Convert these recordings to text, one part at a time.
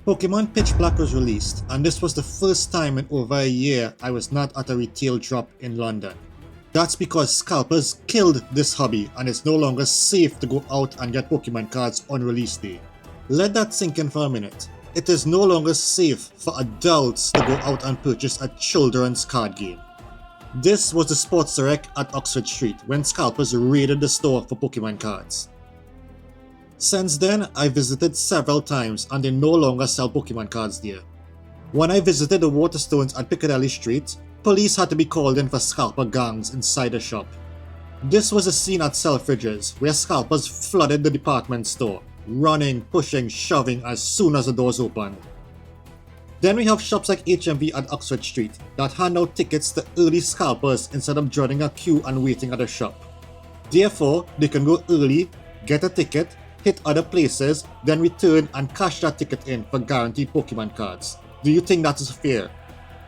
Pokemon Pitch Black was released, and this was the first time in over a year I was not at a retail drop in London. That's because scalpers killed this hobby and it's no longer safe to go out and get Pokemon cards on release day. Let that sink in for a minute. It is no longer safe for adults to go out and purchase a children's card game. This was the Sports Direct at Oxford Street when scalpers raided the store for Pokemon cards. Since then, I visited several times and they no longer sell Pokemon cards there. When I visited the Waterstones at Piccadilly Street, police had to be called in for scalper gangs inside the shop. This was a scene at Selfridges where scalpers flooded the department store, running, pushing, shoving as soon as the doors opened. Then we have shops like HMV at Oxford Street that hand out tickets to early scalpers instead of joining a queue and waiting at a shop. Therefore, they can go early, get a ticket, hit other places, then return and cash that ticket in for guaranteed Pokemon cards. Do you think that is fair?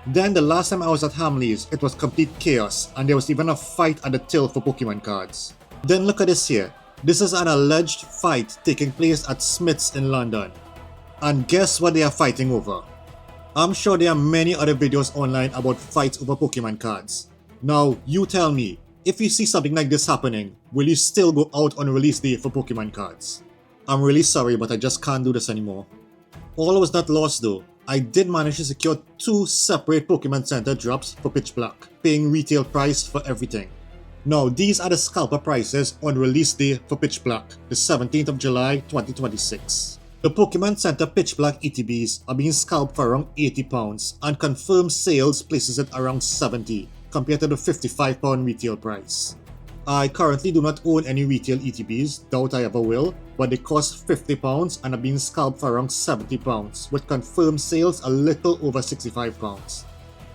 Then the last time I was at Hamleys, it was complete chaos and there was even a fight at the till for Pokemon cards. Then look at this here. This is an alleged fight taking place at Smith's in London. And guess what they are fighting over? I'm sure there are many other videos online about fights over Pokemon cards. Now, you tell me, if you see something like this happening, will you still go out on release day for Pokemon cards? I'm really sorry, but I just can't do this anymore. All was not lost though. I did manage to secure 2 separate Pokemon Center drops for Pitch Black, paying retail price for everything. Now, these are the scalper prices on release day for Pitch Black, the 17th of July 2026. The Pokemon Center Pitch Black ETBs are being scalped for around £80 and confirmed sales places it around £70 compared to the £55 retail price. I currently do not own any retail ETBs, doubt I ever will, but they cost £50 and are being scalped for around £70 with confirmed sales a little over £65.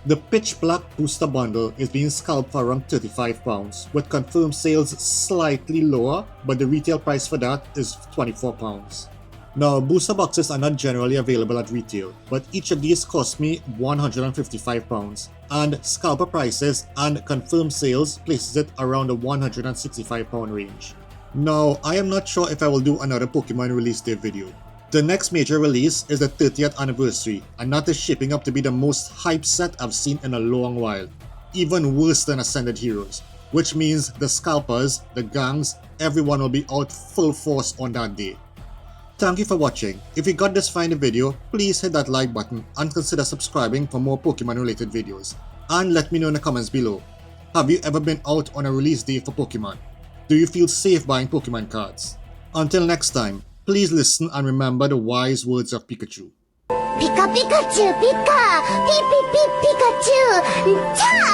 The Pitch Black Booster Bundle is being scalped for around £35 with confirmed sales slightly lower, but the retail price for that is £24. Now, booster boxes are not generally available at retail, but each of these cost me £155 and scalper prices and confirmed sales places it around the £165 range. Now, I am not sure if I will do another Pokemon release day video. The next major release is the 30th anniversary and that is shaping up to be the most hype set I've seen in a long while, even worse than Ascended Heroes, which means the scalpers, the gangs, everyone will be out full force on that day. Thank you for watching. If you got this far in the video, please hit that like button and consider subscribing for more Pokemon related videos. And let me know in the comments below. Have you ever been out on a release day for Pokemon? Do you feel safe buying Pokemon cards? Until next time, please listen and remember the wise words of Pikachu. Pika Pikachu, Pika! Pikachu! Cha!